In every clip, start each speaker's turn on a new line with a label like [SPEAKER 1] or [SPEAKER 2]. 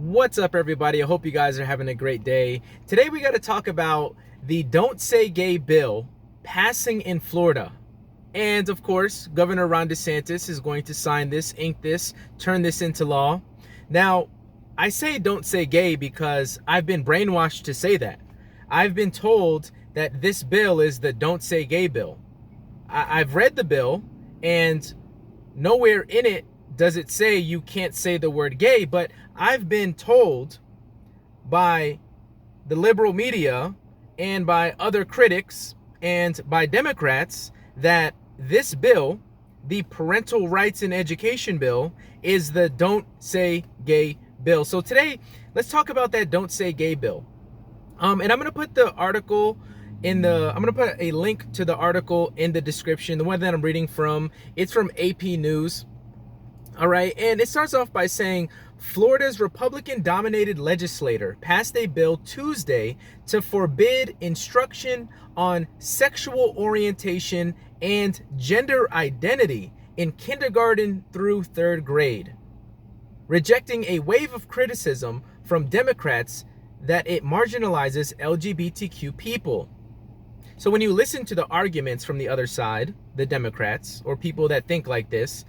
[SPEAKER 1] What's up, everybody? I hope you guys are having a great day. Today we got to talk about the Don't Say Gay bill passing in Florida. And of course, Governor Ron DeSantis is going to sign this, ink this, turn this into law. Now, I say don't say gay because I've been brainwashed to say that. I've been told that this bill is the Don't Say Gay bill. I've read the bill, and nowhere in it does it say you can't say the word gay, but I've been told by the liberal media and by other critics and by Democrats that this bill, the Parental Rights and Education bill, is the Don't Say Gay bill. So today, let's talk about that Don't Say Gay bill. And I'm going to put the article I'm going to put a link to the article in the description, the one that I'm reading from. It's from AP News. All right, and it starts off by saying Florida's Republican-dominated legislature passed a bill Tuesday to forbid instruction on sexual orientation and gender identity in kindergarten through third grade, rejecting a wave of criticism from Democrats that it marginalizes LGBTQ people. So when you listen to the arguments from the other side, the Democrats or people that think like this,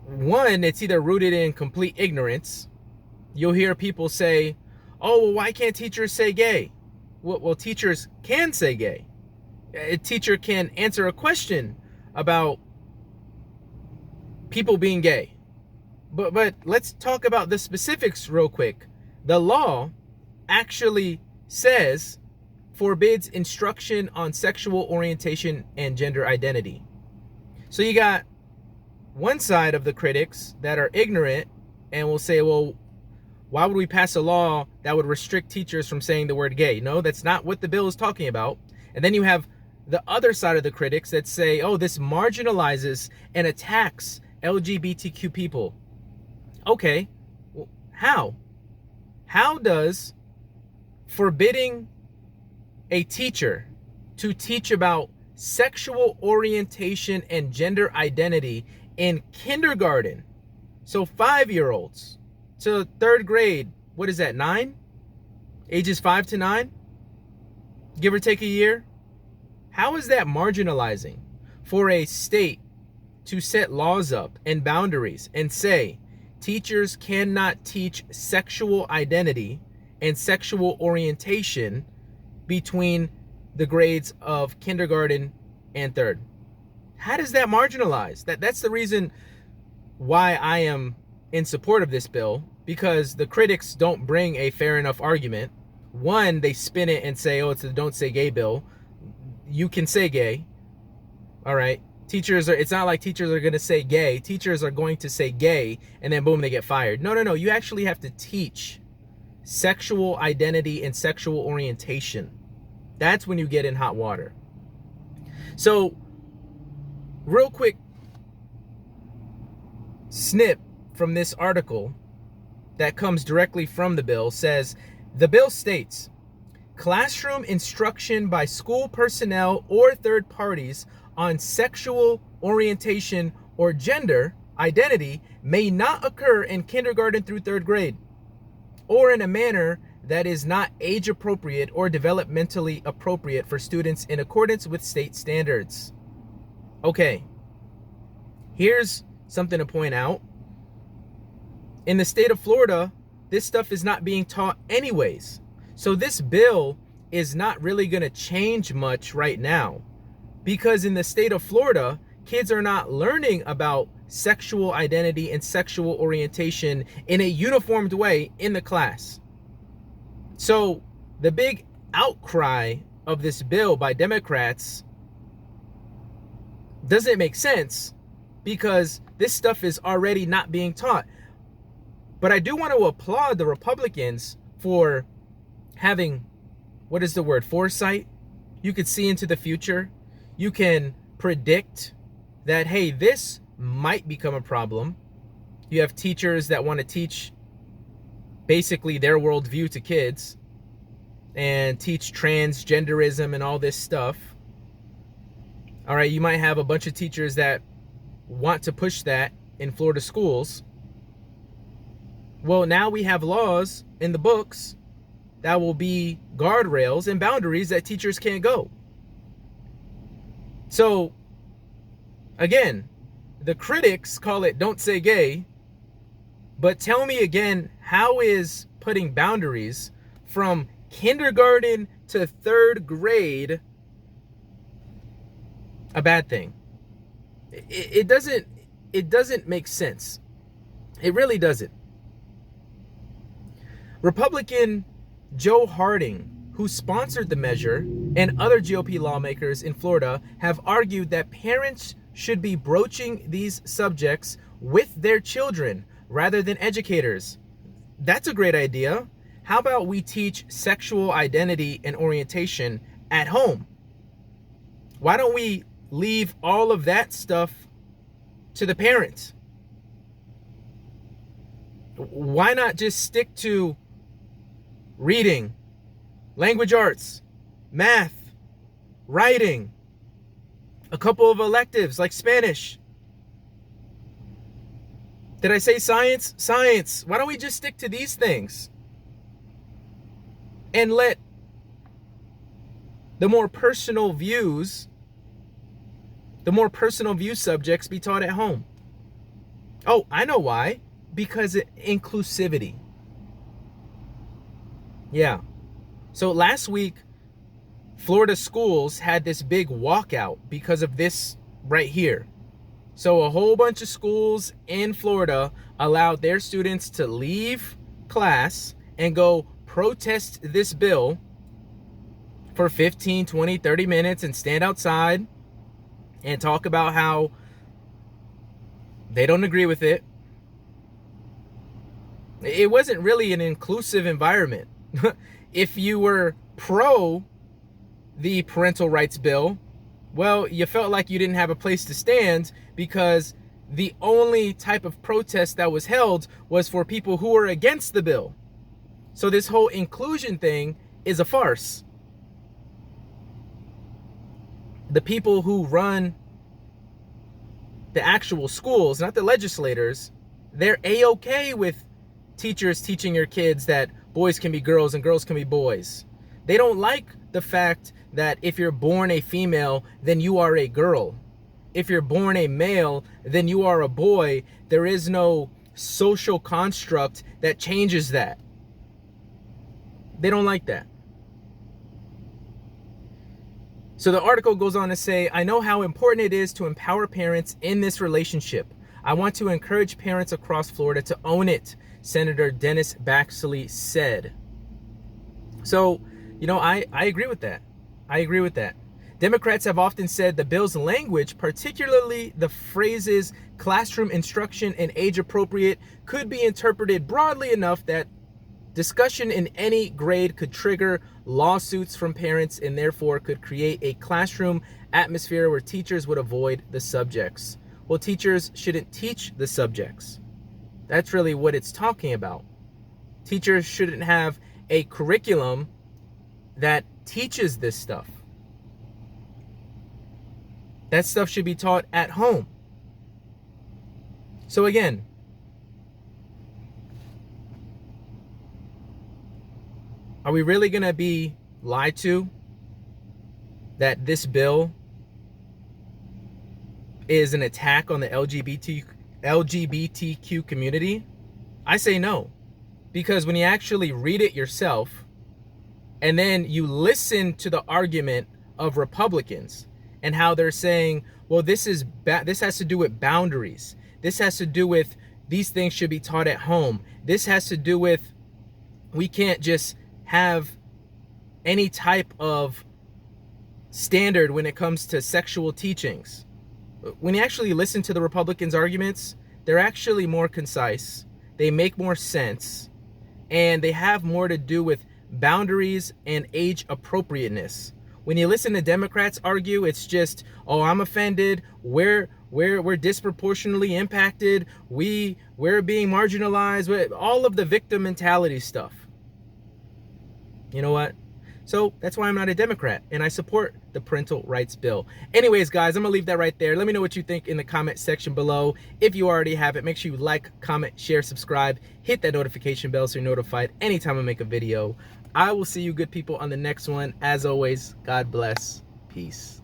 [SPEAKER 1] one, it's either rooted in complete ignorance. You'll hear people say, oh, well, why can't teachers say gay? Well, teachers can say gay. A teacher can answer a question about people being gay. But let's talk about the specifics real quick. The law actually says forbids instruction on sexual orientation and gender identity. So you got one side of the critics that are ignorant and will say, well, why would we pass a law that would restrict teachers from saying the word gay? No, that's not what the bill is talking about. And then you have the other side of the critics that say, oh, this marginalizes and attacks LGBTQ people. Okay, well, how? How does forbidding a teacher to teach about sexual orientation and gender identity in kindergarten, so 5-year-olds, to third grade, what is that, 9? Ages 5 to 9, give or take a year? How is that marginalizing for a state to set laws up and boundaries and say teachers cannot teach sexual identity and sexual orientation between the grades of kindergarten and third? How does that marginalize? That's the reason why I am in support of this bill, because the critics don't bring a fair enough argument. One, they spin it and say, oh, it's the Don't Say Gay bill. You can say gay. All right. It's not like teachers are going to say gay. Teachers are going to say gay and then boom, they get fired. No. You actually have to teach sexual identity and sexual orientation. That's when you get in hot water. So, real quick snip from this article that comes directly from the bill says, the bill states, classroom instruction by school personnel or third parties on sexual orientation or gender identity may not occur in kindergarten through third grade, or in a manner that is not age appropriate or developmentally appropriate for students in accordance with state standards. Okay, here's something to point out. In the state of Florida, this stuff is not being taught anyways. So this bill is not really going to change much right now, because in the state of Florida, kids are not learning about sexual identity and sexual orientation in a uniformed way in the class. So the big outcry of this bill by Democrats doesn't make sense, because this stuff is already not being taught. But I do want to applaud the Republicans for having, what is the word, foresight. You could see into the future. You can predict that, hey, this might become a problem. You have teachers that want to teach basically their worldview to kids and teach transgenderism and all this stuff. All right, you might have a bunch of teachers that want to push that in Florida schools. Well, now we have laws in the books that will be guardrails and boundaries that teachers can't go. So, again, the critics call it don't say gay, but tell me again, how is putting boundaries from kindergarten to third grade a bad thing? It doesn't make sense. It really doesn't. Republican Joe Harding, who sponsored the measure, and other GOP lawmakers in Florida have argued that parents should be broaching these subjects with their children rather than educators. That's a great idea. How about we teach sexual identity and orientation at home? Why don't we leave all of that stuff to the parents? Why not just stick to reading, language arts, math, writing, a couple of electives like Spanish? Did I say science? Science. Why don't we just stick to these things and let the more personal view subjects be taught at home? Oh, I know why. Because of inclusivity. Yeah. So last week, Florida schools had this big walkout because of this right here. So a whole bunch of schools in Florida allowed their students to leave class and go protest this bill for 15, 20, 30 minutes and stand outside and talk about how they don't agree with it. It wasn't really an inclusive environment. If you were pro the parental rights bill, well, you felt like you didn't have a place to stand because the only type of protest that was held was for people who were against the bill. So this whole inclusion thing is a farce. The people who run the actual schools, not the legislators, they're A-okay with teachers teaching your kids that boys can be girls and girls can be boys. They don't like the fact that if you're born a female, then you are a girl. If you're born a male, then you are a boy. There is no social construct that changes that. They don't like that. So the article goes on to say, I know how important it is to empower parents in this relationship. I want to encourage parents across Florida to own it, Senator Dennis Baxley said. So, I agree with that. I agree with that. Democrats have often said the bill's language, particularly the phrases classroom instruction and age appropriate, could be interpreted broadly enough that discussion in any grade could trigger lawsuits from parents and therefore could create a classroom atmosphere where teachers would avoid the subjects. Well, teachers shouldn't teach the subjects. That's really what it's talking about. Teachers shouldn't have a curriculum that teaches this stuff. That stuff should be taught at home. So again, are we really going to be lied to that this bill is an attack on the LGBTQ community? I say no. Because when you actually read it yourself and then you listen to the argument of Republicans and how they're saying, well, this has to do with boundaries. This has to do with these things should be taught at home. This has to do with we can't just have any type of standard when it comes to sexual teachings. When you actually listen to the Republicans' arguments, they're actually more concise. They make more sense. And they have more to do with boundaries and age appropriateness. When you listen to Democrats argue, it's just, oh, I'm offended. We're disproportionately impacted. We're being marginalized. All of the victim mentality stuff. You know what? So that's why I'm not a Democrat, and I support the parental rights bill. Anyways, guys, I'm gonna leave that right there. Let me know what you think in the comment section below. If you already have it, make sure you like, comment, share, subscribe, hit that notification bell so you're notified anytime I make a video. I will see you good people on the next one. As always, God bless. Peace.